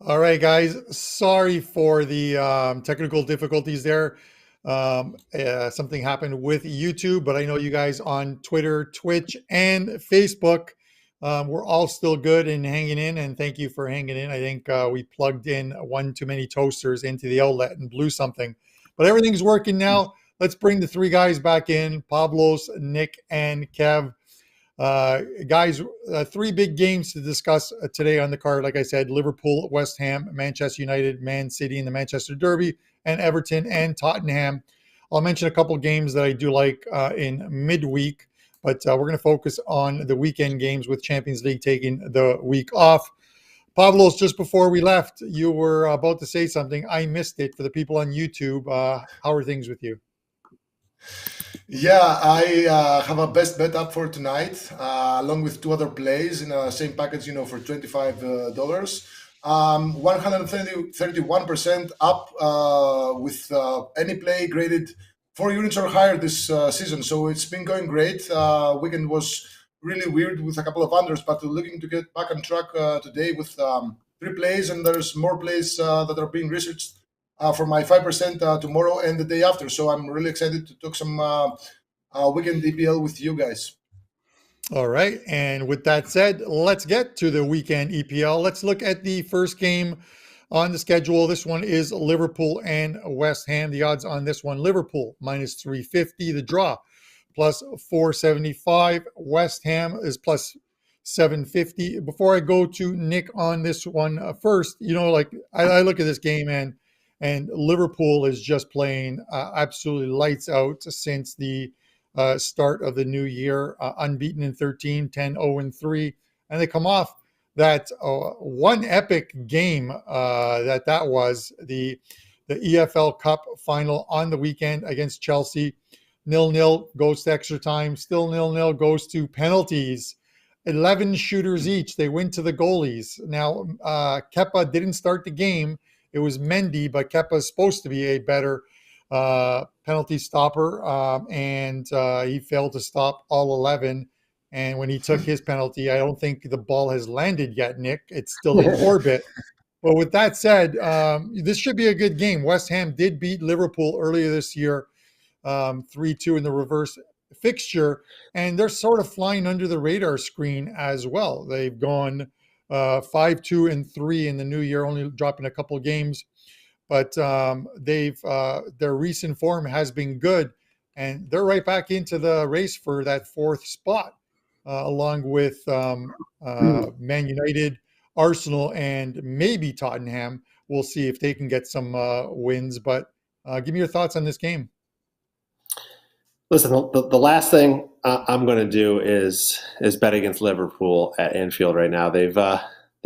All right, guys. Sorry for the technical difficulties there. Something happened with YouTube, but I know you guys on Twitter, Twitch, and Facebook. We're all still good and hanging in, and thank you for hanging in. I think we plugged in one too many toasters into the outlet and blew something, but everything's working now. Let's bring the three guys back in: Pavlos, Nick, and Kev. Guys, three big games to discuss today on the card. Like I said, Liverpool, West Ham, Manchester United, Man City in the Manchester Derby, and Everton and Tottenham. I'll mention a couple games that I do like in midweek, but we're going to focus on the weekend games with Champions League taking the week off. Pavlos, just before we left, you were about to say something. I missed it for the people on YouTube. How are things with you? Yeah, I have a best bet up for tonight, along with two other plays in the same package, for $25. 131% up with any play graded 4 units or higher this season. So it's been going great. Weekend was really weird with a couple of unders, but looking to get back on track today with three plays, and there's more plays that are being researched for my 5% tomorrow and the day after. So I'm really excited to talk some weekend EPL with you guys. All right. And with that said, let's get to the weekend EPL. Let's look at the first game on the schedule. This one is Liverpool and West Ham. The odds on this one, Liverpool minus 350. The draw plus 475. West Ham is plus 750. Before I go to Nick on this one first, I look at this game and Liverpool is just playing absolutely lights out since the start of the new year, unbeaten in 13, 10-0-3. And they come off that one epic game that was the EFL Cup final on the weekend against Chelsea. 0-0 goes to extra time, still 0-0 goes to penalties. 11 shooters each. They went to the goalies. Now, Kepa didn't start the game. It was Mendy, but Kepa is supposed to be a better penalty stopper, and he failed to stop all 11. And when he took his penalty, I don't think the ball has landed yet, Nick. It's still in orbit. But with that said, this should be a good game. West Ham did beat Liverpool earlier this year, 3-2 in the reverse fixture, and they're sort of flying under the radar screen as well. They've gone 5-2-3 in the new year, only dropping a couple games. But their recent form has been good, and they're right back into the race for that fourth spot, along with Man United, Arsenal, and maybe Tottenham. We'll see if they can get some wins. But give me your thoughts on this game. Listen, the last thing I'm going to do is bet against Liverpool at Anfield right now. They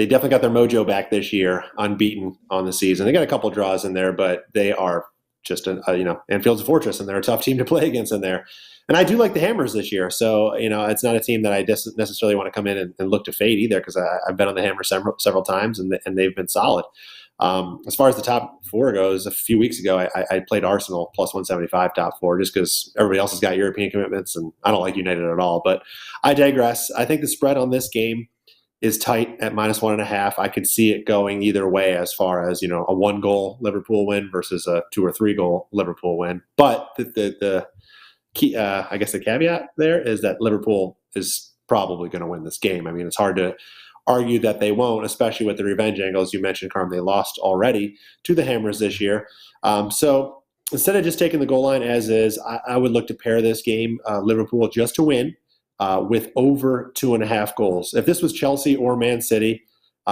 definitely got their mojo back this year, unbeaten on the season. They got a couple draws in there, but they are just Anfield's a fortress, and they're a tough team to play against in there. And I do like the Hammers this year, so it's not a team that I necessarily want to come in and look to fade either, because I've been on the Hammers several times, and they've been solid. As far as the top four goes, a few weeks ago, I played Arsenal plus 175 top four, just because everybody else has got European commitments, and I don't like United at all. But I digress. I think the spread on this game is tight at -1.5. I could see it going either way, as far as, a 1-goal Liverpool win versus a 2 or 3 goal Liverpool win. But the key, I guess the caveat there is that Liverpool is probably going to win this game. I mean, it's hard to argue that they won't, especially with the revenge angles you mentioned, Carm. They lost already to the Hammers this year. So instead of just taking the goal line as is, I would look to pair this game, Liverpool just to win, with over 2.5 goals. If this was Chelsea or Man City,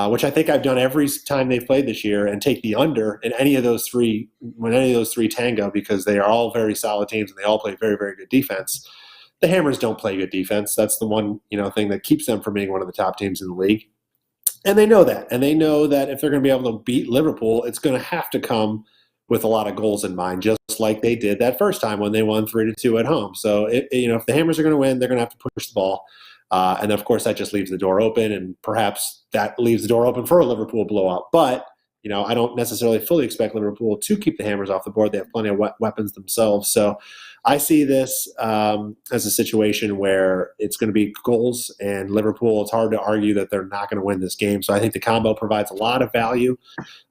which I think I've done every time they've played this year, and take the under in any of those three, when any of those three tango, because they are all very solid teams and they all play very, very good defense. The Hammers don't play good defense. That's the one thing that keeps them from being one of the top teams in the league. And they know that. And they know that if they're going to be able to beat Liverpool, it's going to have to come with a lot of goals in mind, just like they did that first time when they won 3-2 at home. So, if the Hammers are going to win, they're going to have to push the ball. And of course, that just leaves the door open, and perhaps that leaves the door open for a Liverpool blowout. But, I don't necessarily fully expect Liverpool to keep the Hammers off the board. They have plenty of weapons themselves. So I see this as a situation where it's going to be goals, and Liverpool, it's hard to argue that they're not going to win this game. So I think the combo provides a lot of value.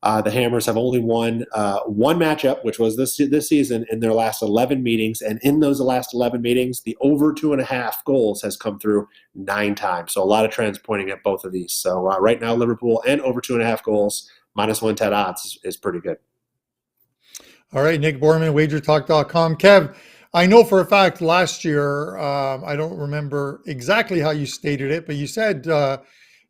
The Hammers have only won one matchup, which was this season, in their last 11 meetings. And in those last 11 meetings, the over 2.5 goals has come through 9 times. So a lot of trends pointing at both of these. So right now, Liverpool and over 2.5 goals, -110 odds is pretty good. All right, Nick Borrman, WagerTalk.com. Kev, I know for a fact last year, I don't remember exactly how you stated it, but you said a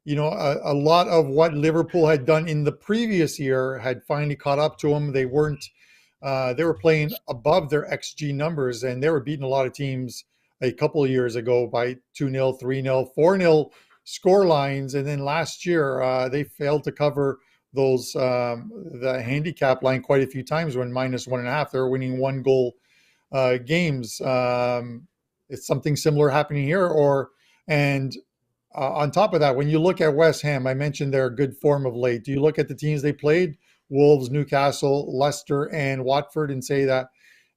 lot of what Liverpool had done in the previous year had finally caught up to them. They were playing above their XG numbers, and they were beating a lot of teams a couple of years ago by 2-0, 3-0, 4-0 score lines. And then last year, they failed to cover those the handicap line quite a few times when -1.5. They were winning 1-goal games. It's something similar happening here, and on top of that, when you look at West Ham, I mentioned their good form of late. Do you look at the teams they played, Wolves, Newcastle, Leicester, and Watford, and say that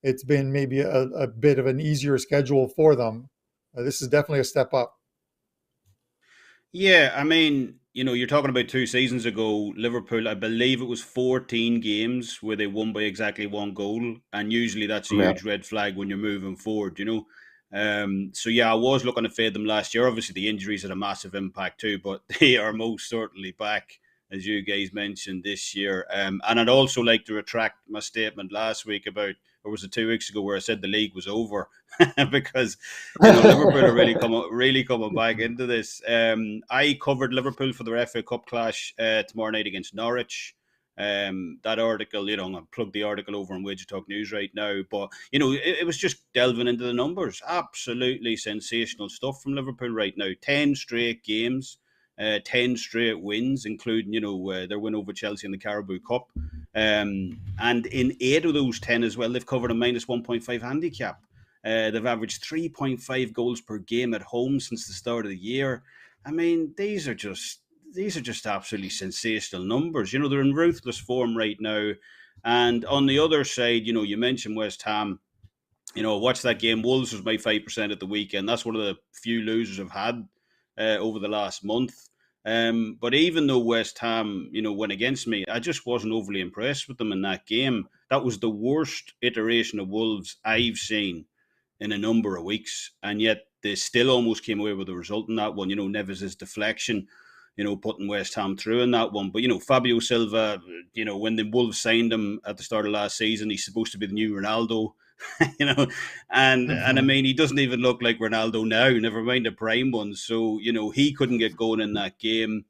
it's been maybe a bit of an easier schedule for them? This is definitely a step up. Yeah, I mean, you're talking about 2 seasons ago, Liverpool, I believe it was 14 games where they won by exactly 1 goal. And usually that's a huge red flag when you're moving forward, So yeah, I was looking to fade them last year. Obviously the injuries had a massive impact too, but they are most certainly back, as you guys mentioned, this year. And I'd also like to retract my statement last week about, or was it 2 weeks ago, where I said the league was over because Liverpool are really coming back into this. I covered Liverpool for their FA Cup clash tomorrow night against Norwich. That article, I'm going to plug the article over on WagerTalk News right now, but it was just delving into the numbers. Absolutely sensational stuff from Liverpool right now. 10 straight games, 10 straight wins, including their win over Chelsea in the Carabao Cup, and in 8 of those 10 as well, they've covered a -1.5 handicap. They've averaged 3.5 goals per game at home since the start of the year. I mean, these are just absolutely sensational numbers. They're in ruthless form right now. And on the other side, you mentioned West Ham. Watch that game. Wolves was my 5% at the weekend. That's one of the few losers I've had over the last month. But even though West Ham, went against me, I just wasn't overly impressed with them in that game. That was the worst iteration of Wolves I've seen in a number of weeks. And yet they still almost came away with a result in that one. Neves' deflection, putting West Ham through in that one. But, Fabio Silva, when the Wolves signed him at the start of last season, he's supposed to be the new Ronaldo, and I mean, he doesn't even look like Ronaldo now, never mind the prime one. So, he couldn't get going in that game.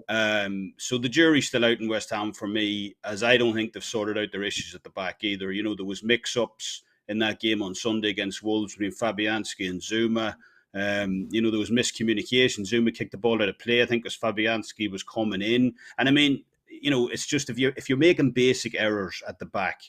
So the jury's still out in West Ham for me, as I don't think they've sorted out their issues at the back either. There was mix-ups in that game on Sunday against Wolves between Fabianski and Zuma. There was miscommunication. Zuma kicked the ball out of play, I think, because Fabianski was coming in. And I mean, it's just if you're making basic errors at the back,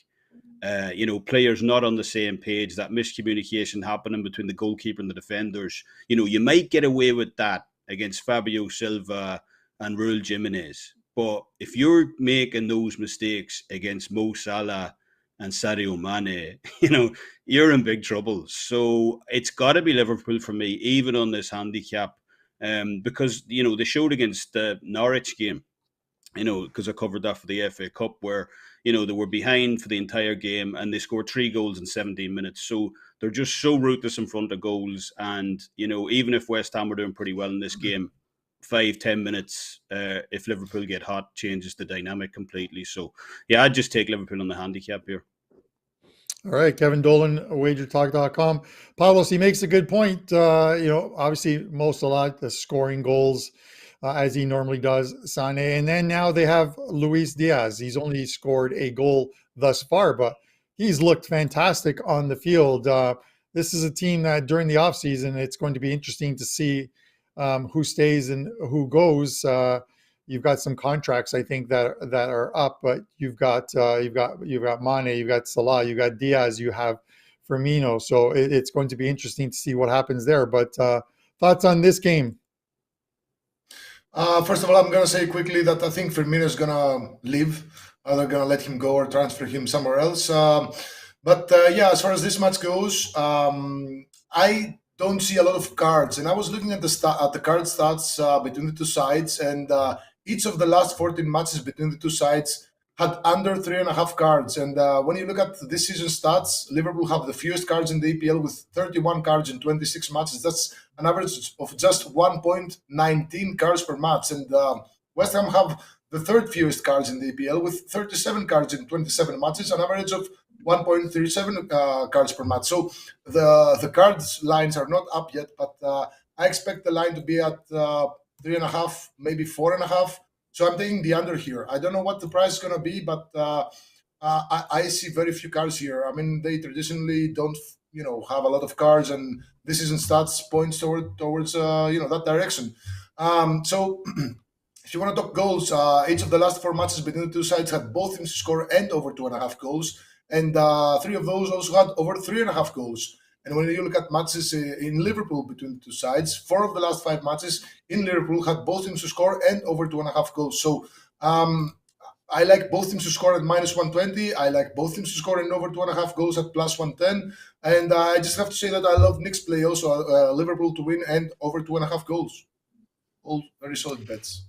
players not on the same page, that miscommunication happening between the goalkeeper and the defenders, you might get away with that against Fabio Silva and Raul Jimenez. But if you're making those mistakes against Mo Salah and Sadio Mane, you're in big trouble. So it's got to be Liverpool for me, even on this handicap, because, they showed against the Norwich game, because I covered that for the FA Cup, where, they were behind for the entire game and they scored 3 goals in 17 minutes. So they're just so ruthless in front of goals. And, even if West Ham were doing pretty well in this game, 5-10 minutes, if Liverpool get hot, changes the dynamic completely. So, yeah, I'd just take Liverpool on the handicap here. All right, Kevin Dolan, WagerTalk.com. Pavlos, he makes a good point. Obviously, most a lot the scoring goals, as he normally does, Sane. And then now they have Luis Diaz. He's only scored a goal thus far, but he's looked fantastic on the field. This is a team that during the offseason, it's going to be interesting to see who stays and who goes. You've got some contracts, I think, that are up, but you've got Mane, you've got Salah, you've got Diaz, you have Firmino. So it's going to be interesting to see what happens there. But thoughts on this game? First of all, I'm going to say quickly that I think Firmino is going to leave. They're going to let him go or transfer him somewhere else. But as far as this match goes, I don't see a lot of cards. And I was looking at the card stats between the two sides, and each of the last 14 matches between the two sides had under 3.5 cards. And when you look at this season's stats, Liverpool have the fewest cards in the EPL with 31 cards in 26 matches. That's an average of just 1.19 cards per match. And West Ham have the third fewest cards in the EPL with 37 cards in 27 matches, an average of 1.37 cards per match. So the cards lines are not up yet, but I expect the line to be at 3.5, maybe 4.5. So I'm taking the under here. I don't know what the price is going to be, but I see very few cards here. I mean, they traditionally don't, have a lot of cards, and this season stats points towards that direction. So if you want to talk goals, each of the last 4 matches between the two sides had both teams to score and over 2.5 goals, and 3 of those also had over 3.5 goals. And when you look at matches in Liverpool between the two sides, 4 of the last 5 matches in Liverpool had both teams to score and over 2.5 goals. So I like both teams to score at minus 120. I like both teams to score and over 2.5 goals at plus 110. And I just have to say that I love Nick's play also, Liverpool to win and over 2.5 goals. All very solid bets.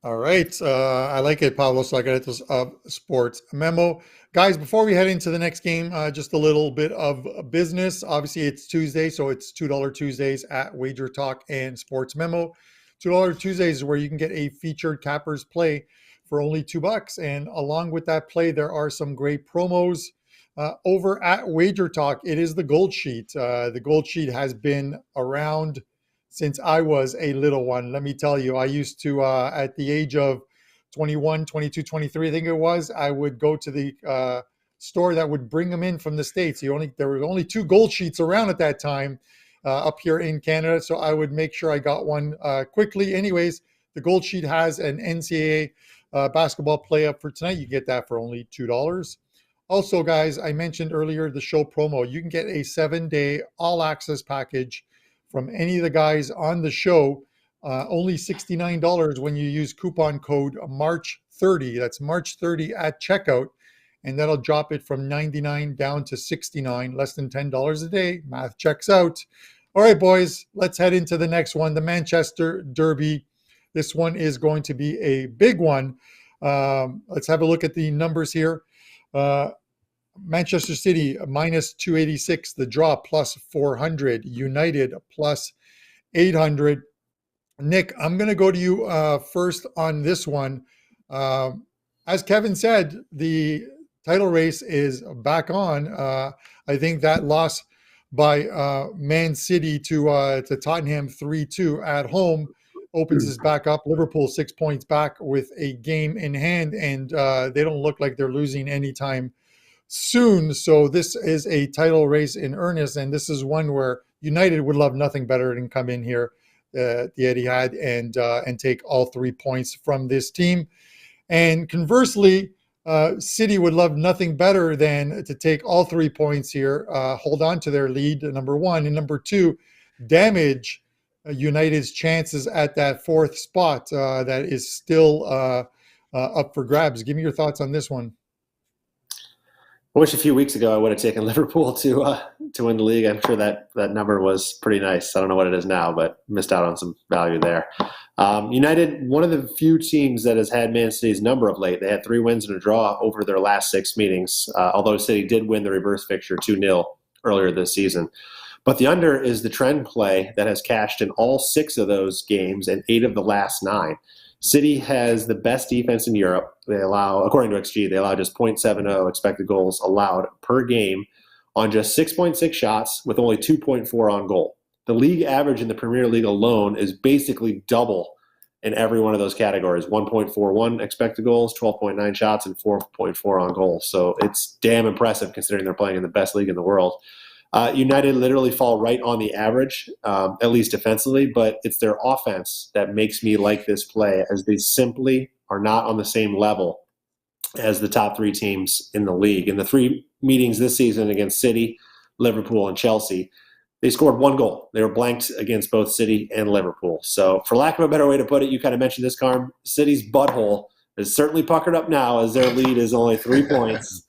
All right. I like it, Pavlos Laguretos of Sportsmemo. Guys, before we head into the next game, just a little bit of business. Obviously, it's Tuesday, so it's $2 Tuesdays at WagerTalk and Sportsmemo. $2 Tuesdays is where you can get a featured cappers play for only $2. And along with that play, there are some great promos over at WagerTalk. It is the Gold Sheet. The Gold Sheet has been around since I was a little one. Let me tell you, I used to, at the age of 21, 22, 23, I think it was, I would go to the store that would bring them in from the States. There were only 2 Gold Sheets around at that time up here in Canada, so I would make sure I got one quickly. Anyways, the Gold Sheet has an NCAA basketball play up for tonight. You get that for only $2. Also, guys, I mentioned earlier the show promo. You can get a 7-day all-access package from any of the guys on the show, only $69 when you use coupon code March 30. That's March 30 at checkout, and that'll drop it from $99 down to $69, less than $10 a day. Math checks out. All right, boys, let's head into the next one, the Manchester Derby. This one is going to be a big one. Let's have a look at the numbers here. Manchester City minus 286, the draw plus 400, United plus 800. Nick, I'm going to go to you first on this one. As Kevin said, the title race is back on. I think that loss by Man City to Tottenham 3-2 at home opens us back up. Liverpool 6 points back with a game in hand, and they don't look like they're losing anytime soon. So this is a title race in earnest, and this is one where United would love nothing better than come in here, the Etihad, and take all 3 points from this team. And conversely, City would love nothing better than to take all 3 points here, hold on to their lead, number one, and number two, damage United's chances at that 4th spot that is still up for grabs. Give me your thoughts on this one. I wish a few weeks ago I would have taken Liverpool to win the league. I'm sure that number was pretty nice. I don't know what it is now, but missed out on some value there. United, one of the few teams that has had Man City's number of late. They had 3 wins and a draw over their last 6 meetings, although City did win the reverse fixture 2-0 earlier this season. But the under is the trend play that has cashed in all 6 of those games and 8 of the last 9. City has the best defense in Europe. They allow, according to XG, they allow just 0.70 expected goals allowed per game on just 6.6 shots with only 2.4 on goal. The league average in the Premier League alone is basically double in every one of those categories. 1.41 expected goals, 12.9 shots, and 4.4 on goal. So it's damn impressive considering they're playing in the best league in the world. United literally fall right on the average, at least defensively, but it's their offense that makes me like this play, as they simply are not on the same level as the top 3 teams in the league. In the 3 meetings this season against City, Liverpool, and Chelsea, they scored 1 goal. They were blanked against both City and Liverpool. So for lack of a better way to put it, you kind of mentioned this, Carm, City's butthole is certainly puckered up now as their lead is only 3 points.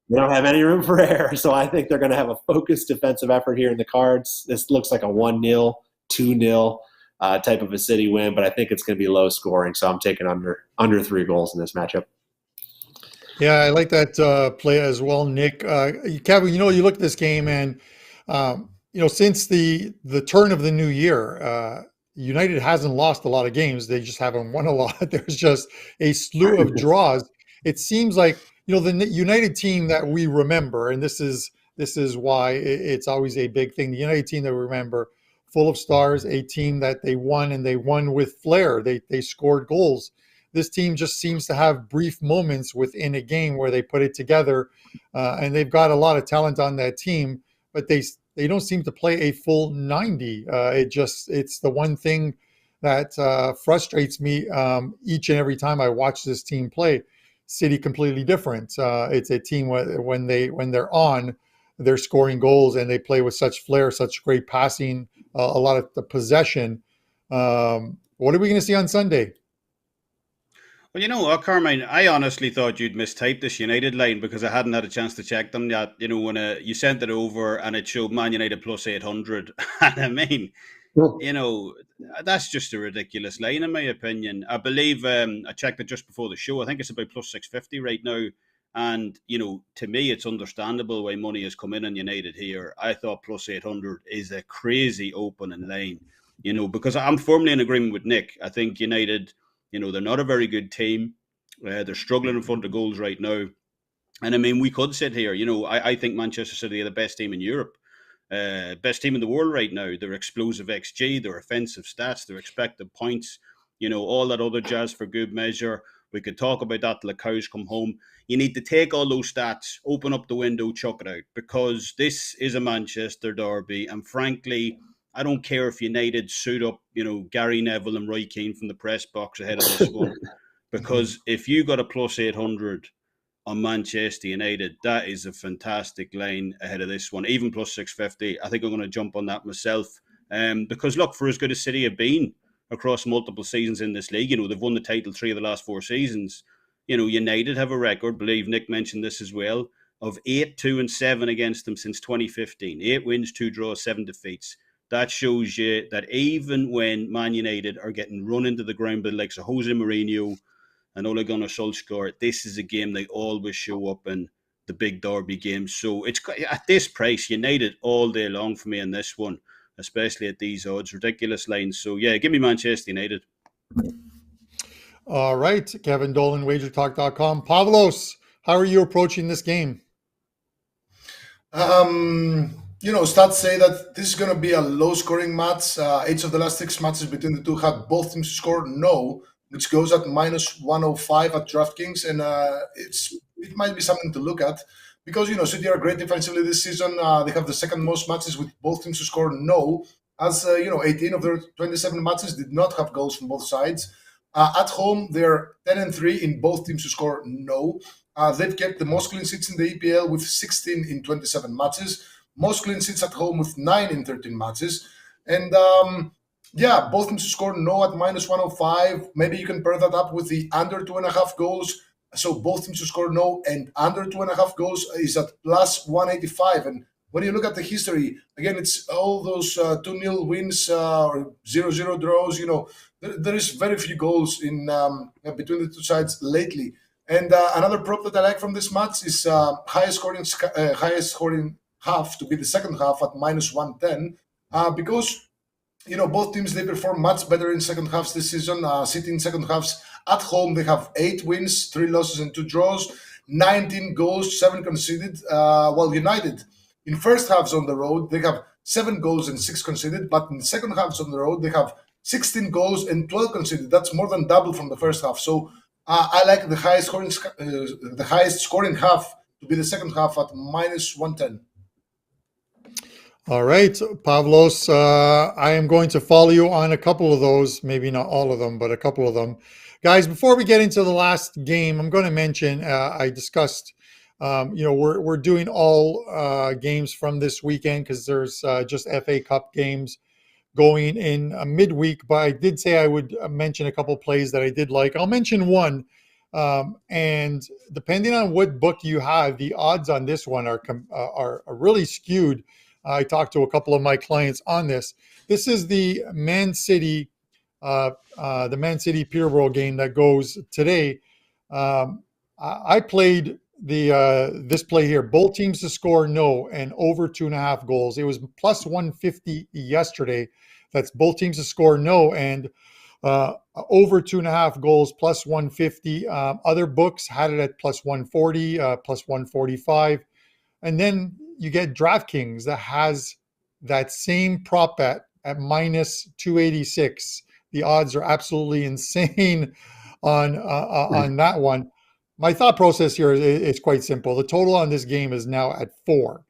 They don't have any room for error, so I think they're going to have a focused defensive effort here in the cards. This looks like a 1-0, 2-0 type of a City win, but I think it's going to be low scoring, so I'm taking under 3 goals in this matchup. Yeah, I like that play as well, Nick. Kevin, you look at this game and, since the turn of the new year, United hasn't lost a lot of games. They just haven't won a lot. There's just a slew of draws. It seems like, the United team that we remember, and this is why it's always a big thing. The United team that we remember, full of stars, a team that they won, and they won with flair. They scored goals. This team just seems to have brief moments within a game where they put it together, and they've got a lot of talent on that team, but they don't seem to play a full 90. It's the one thing that frustrates me each and every time I watch this team play. City completely different. It's a team when they're on, they're scoring goals and they play with such flair, such great passing, a lot of the possession. What are we going to see on Sunday? Well, you know what, Carmine? I honestly thought you'd mistyped this United line because I hadn't had a chance to check them yet. When you sent it over and it showed Man United plus 800. And I mean, that's just a ridiculous line in my opinion. I believe I checked it just before the show. I think it's about plus 650 right now. And, to me, it's understandable why money has come in on United here. I thought plus 800 is a crazy opening line, because I'm firmly in agreement with Nick. I think United, they're not a very good team. They're struggling in front of goals right now. And I mean, we could sit here, I think Manchester City are the best team in Europe. Best team in the world right now. Their explosive XG, their offensive stats, their expected points, all that other jazz for good measure. We could talk about that till the cows come home. You need to take all those stats, open up the window, chuck it out, because this is a Manchester derby. And frankly, I don't care if United suit up, Gary Neville and Roy Keane from the press box ahead of this one, because if you got a plus 800 on Manchester United, that is a fantastic line ahead of this one. Even plus 650, I think I'm going to jump on that myself. Because look, for as good as City have been across multiple seasons in this league, they've won the title 3 of the last 4 seasons. United have a record, I believe Nick mentioned this as well, of 8-2-7 against them since 2015. 8 wins, 2 draws, 7 defeats. That shows you that even when Man United are getting run into the ground by the likes of Jose Mourinho and Ole Gunnar Solskjaer, this is a game they always show up in, the big derby games. So it's at this price, United all day long for me in this one, especially at these odds. Ridiculous lines. So yeah, give me Manchester United. All right, Kevin Dolan, WagerTalk.com. Pavlos, how are you approaching this game? Stats say that this is going to be a low-scoring match. 8 of the last 6 matches between the two had both teams score no, which goes at minus 105 at DraftKings, and it might be something to look at because City are great defensively this season. They have the second most matches with both teams to score no, as 18 of their 27 matches did not have goals from both sides. At home, they're 10-3 in both teams to score no. They've kept the most clean sheets in the EPL with 16 in 27 matches. Most clean sheets at home with 9 in 13 matches. And both teams to score no at minus 105. Maybe you can pair that up with the under 2.5 goals. So both teams to score no and under 2.5 goals is at plus 185. And when you look at the history, again, it's all those 2-0 wins or 0-0 draws. There is very few goals in between the two sides lately. And another prop that I like from this match is highest scoring half to be the second half at minus 110 because both teams, they perform much better in second halves this season. City in second halves at home, they have 8 wins, 3 losses and 2 draws, 19 goals, 7 conceded, while United in first halves on the road, they have 7 goals and 6 conceded, but in second halves on the road, they have 16 goals and 12 conceded. That's more than double from the first half. So I like the highest scoring half to be the second half at minus 110. All right, Pavlos, I am going to follow you on a couple of those, maybe not all of them, but a couple of them. Guys, before we get into the last game, I'm going to mention I discussed We're doing all games from this weekend because there's just FA Cup games going in midweek. But I did say I would mention a couple plays that I did like. I'll mention one, and depending on what book you have, the odds on this one are really skewed. I talked to a couple of my clients on this. This is the Man City Peterborough game that goes today. I played this play here. Both teams to score no and over 2.5 goals. It was plus 150 yesterday. That's both teams to score no and over 2.5 goals plus 150. Other books had it at plus 140, plus 145. And then you get DraftKings that has that same prop bet at minus 286. The odds are absolutely insane on that one. My thought process here is quite simple. The total on this game is now at 4.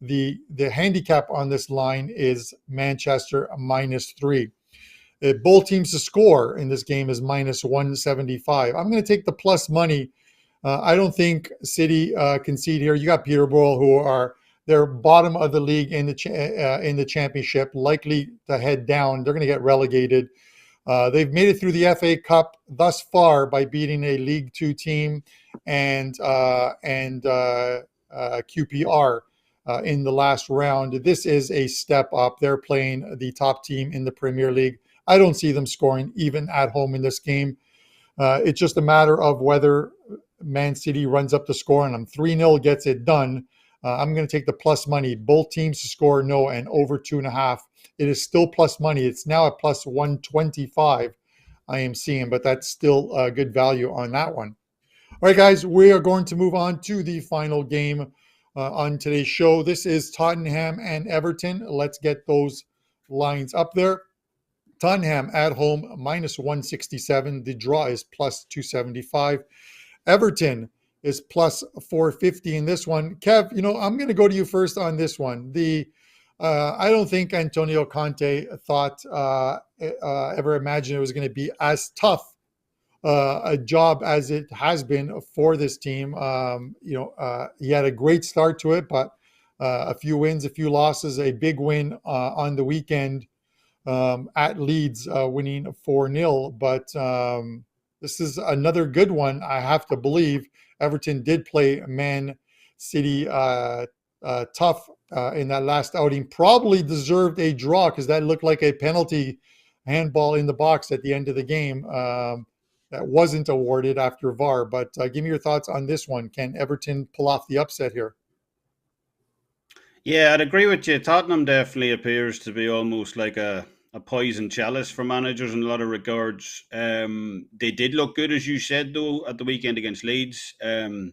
The handicap on this line is Manchester minus 3. Both teams to score in this game is minus 175. I'm going to take the plus money. I don't think City concede here. You got Peterborough, who are they're bottom of the league in the championship, likely to head down. They're going to get relegated. They've made it through the FA Cup thus far by beating a League Two team and QPR in the last round. This is a step up. They're playing the top team in the Premier League. I don't see them scoring even at home in this game. It's just a matter of whether Man City runs up the score and 3-0 gets it done. I'm going to take the plus money. Both teams to score no and over 2.5. It is still plus money. It's now at plus 125 I am seeing, but that's still a good value on that one. All right, guys, we are going to move on to the final game on today's show. This is Tottenham and Everton. Let's get those lines up there. Tottenham at home, minus 167. The draw is plus 275. Everton is plus 450 in this one. Kev, I'm going to go to you first on this one. I don't think Antonio Conte thought ever imagined it was going to be as tough a job as it has been for this team. He had a great start to it, but a few wins, a few losses, a big win on the weekend at Leeds, winning 4-0. But this is another good one, I have to believe. Everton did play Man City tough in that last outing. Probably deserved a draw because that looked like a penalty handball in the box at the end of the game that wasn't awarded after VAR. But give me your thoughts on this one. Can Everton pull off the upset here? Yeah, I'd agree with you. Tottenham definitely appears to be almost like a poison chalice for managers in a lot of regards. They did look good, as you said, though, at the weekend against Leeds. The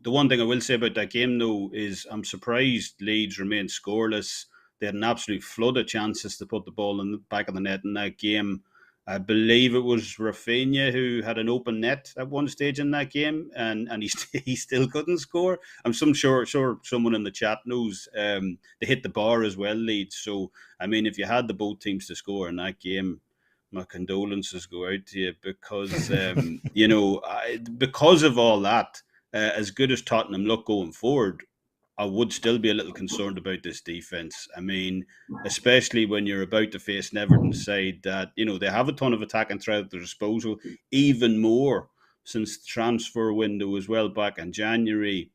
one thing I will say about that game, though, is I'm surprised Leeds remained scoreless. They had an absolute flood of chances to put the ball in the back of the net in that game. I believe it was Rafinha who had an open net at one stage in that game, and he still couldn't score. I'm sure someone in the chat knows. They hit the bar as well, Leeds. So, I mean, if you had the both teams to score in that game, my condolences go out to you because, because of all that, as good as Tottenham look going forward, I would still be a little concerned about this defense. I mean, especially when you're about to face an Everton side that, they have a ton of attacking threat at their disposal, even more since the transfer window as well back in January.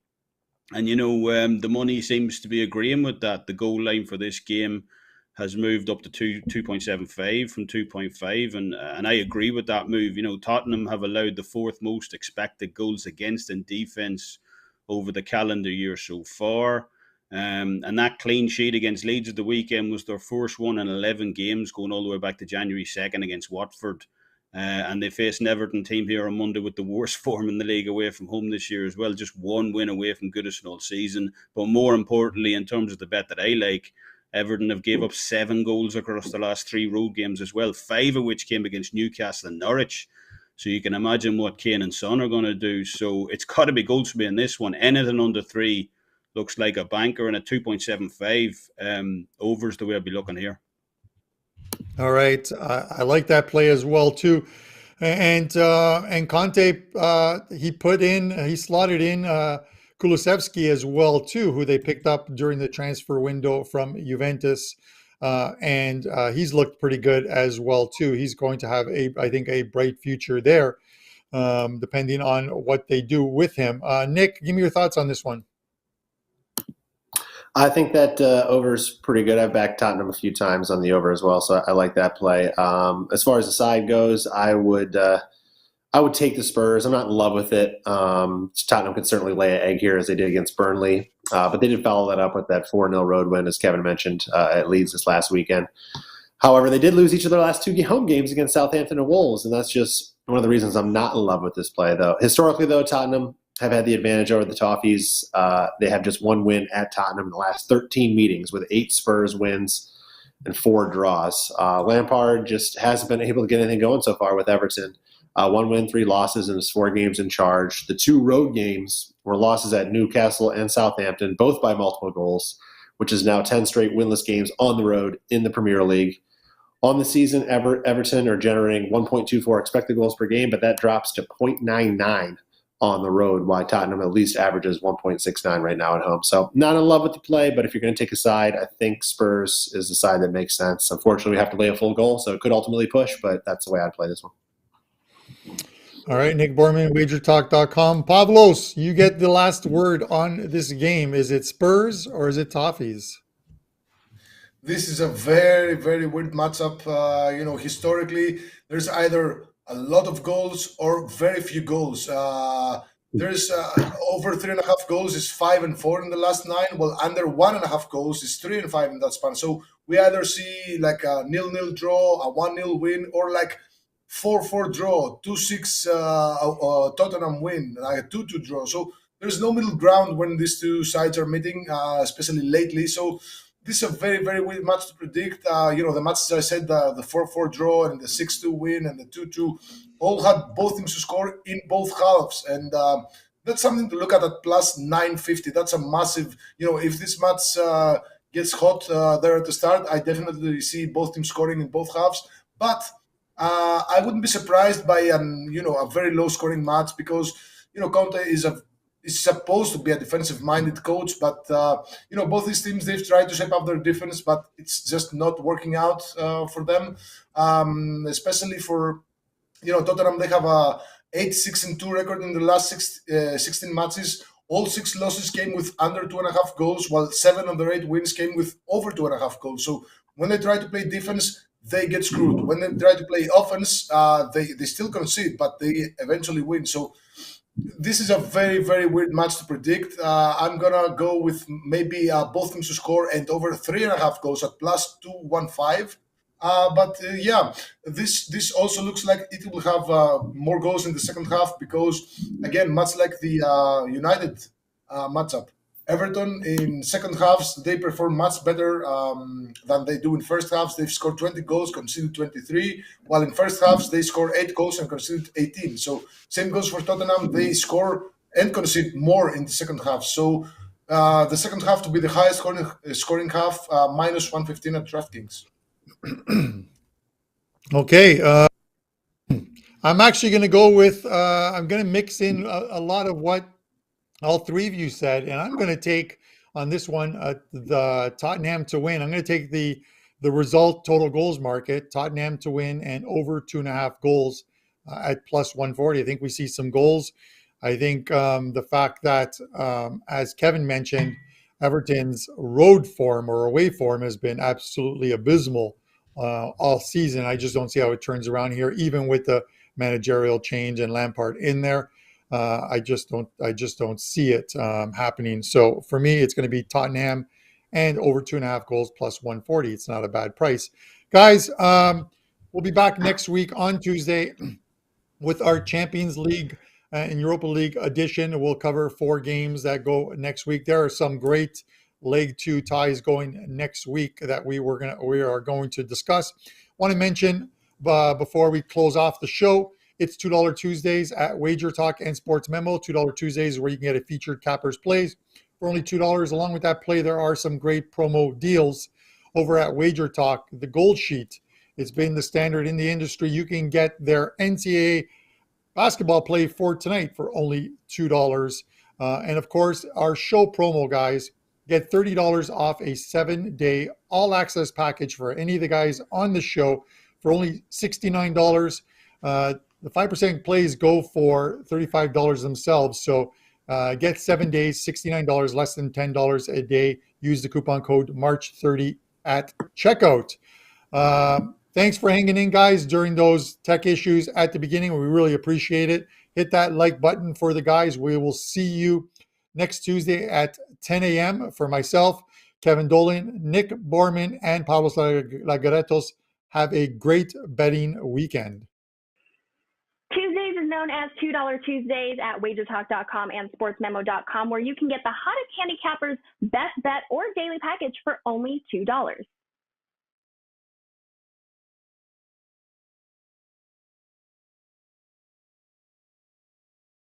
And, the money seems to be agreeing with that. The goal line for this game has moved up to 2.75 from 2.5. And I agree with that move. Tottenham have allowed the fourth most expected goals against in defense over the calendar year so far. And that clean sheet against Leeds at the weekend was their first one in 11 games, going all the way back to January 2nd against Watford. And they face an Everton team here on Monday with the worst form in the league away from home this year as well. Just one win away from Goodison all season. But more importantly, in terms of the bet that I like, Everton have gave up 7 goals across the last 3 road games as well, 5 of which came against Newcastle and Norwich. So you can imagine what Kane and Son are going to do. So it's got to be goals for me in this one. Anything under 3 looks like a banker, and a 2.75 overs the way I'll be looking here. All right, I like that play as well too. And Conte, he slotted in Kulusevski as well too, who they picked up during the transfer window from Juventus, and he's looked pretty good as well too. He's going to have I think, a bright future there, depending on what they do with him. Nick, give me your thoughts on this one. I think that over is pretty good. I've backed Tottenham a few times on the over as well, so I like that play. As far as the side goes, I would take the Spurs. I'm not in love with it. Tottenham could certainly lay an egg here, as they did against Burnley, but they did follow that up with that 4-0 road win, as Kevin mentioned, at Leeds this last weekend. However, they did lose each of their last 2 home games against Southampton and Wolves, and that's just one of the reasons I'm not in love with this play, though. Historically, though, Tottenham have had the advantage over the Toffees. They have just 1 win at Tottenham in the last 13 meetings, with 8 Spurs wins and 4 draws. Lampard just hasn't been able to get anything going so far with Everton. 1 win, 3 losses in his 4 games in charge. The 2 road games were losses at Newcastle and Southampton, both by multiple goals, which is now 10 straight winless games on the road in the Premier League. On the season, Everton are generating 1.24 expected goals per game, but that drops to 0.99 on the road, while Tottenham at least averages 1.69 right now at home. So not in love with the play, but if you're going to take a side, I think Spurs is the side that makes sense. Unfortunately, we have to lay a full goal, so it could ultimately push, but that's the way I'd play this one. All right, Nick Borrman, WagerTalk.com. Pavlos, you get the last word on this game. Is it Spurs or is it Toffees? This is a very, very weird matchup. Historically, there's either a lot of goals or very few goals. There's over 3.5 goals is 5-4 in the last 9. Well, under 1.5 goals is 3-5 in that span. So we either see like a 0-0 draw, a 1-0 win, or like 4-4 draw, 2-6 Tottenham win, like a 2-2 draw. So there's no middle ground when these two sides are meeting, especially lately. So this is a very, very weird match to predict. The matches I said, the 4-4 draw and the 6-2 win and the 2-2, all had both teams to score in both halves. And that's something to look at plus 950. That's a massive, if this match gets hot there at the start, I definitely see both teams scoring in both halves. But I wouldn't be surprised by a very low scoring match, because Conte is supposed to be a defensive-minded coach, but both these teams, they've tried to shape up their defense, but it's just not working out for them. Especially for Tottenham, they have a 8-6-2 record in the last 16 matches. All 6 losses came with under 2.5 goals, while 7 of their 8 wins came with over 2.5 goals. So when they try to play defense, they get screwed. When they try to play offense, they still concede, but they eventually win. So this is a very, very weird match to predict. I'm going to go with maybe both teams to score and over 3.5 goals at plus 215. This also looks like it will have more goals in the second half, because, again, much like the United matchup, Everton in second halves, they perform much better than they do in first halves. They've scored 20 goals, conceded 23, while in first halves they score 8 goals and conceded 18. So same goes for Tottenham. They score and concede more in the second half. So the second half to be the highest scoring half, minus 115 at DraftKings. Okay. I'm actually going to go with, I'm going to mix in a lot of what all 3 of you said, and I'm going to take on this one the Tottenham to win. I'm going to take the result total goals market, Tottenham to win and over 2.5 goals at plus 140. I think we see some goals. I think the fact that, as Kevin mentioned, Everton's road form or away form has been absolutely abysmal all season. I just don't see how it turns around here, even with the managerial change and Lampard in there. I just don't see it happening. So for me, it's going to be Tottenham and over 2.5 goals plus 140. It's not a bad price, guys. We'll be back next week on Tuesday with our Champions League and Europa League edition. We'll cover 4 games that go next week. There are some great Leg 2 ties going next week that we are going to discuss. Want to mention before we close off the show, it's $2 Tuesdays at WagerTalk and Sportsmemo. $2 Tuesdays where you can get a featured Cappers plays for only $2. Along with that play, there are some great promo deals over at WagerTalk. The Gold Sheet, it's been the standard in the industry. You can get their NCAA basketball play for tonight for only $2. And of course, our show promo, guys, get $30 off a 7-day all-access package for any of the guys on the show for only $69. The 5% plays go for $35 themselves. So get 7 days, $69, less than $10 a day. Use the coupon code March30 at checkout. Thanks for hanging in, guys, during those tech issues at the beginning. We really appreciate it. Hit that like button for the guys. We will see you next Tuesday at 10 a.m. For myself, Kevin Dolan, Nick Borrman, and Pavlos Laguretos. Have a great betting weekend. Tuesdays is known as $2 Tuesdays at WagerTalk.com and SportsMemo.com, where you can get the hottest handicappers' best bet or daily package for only $2.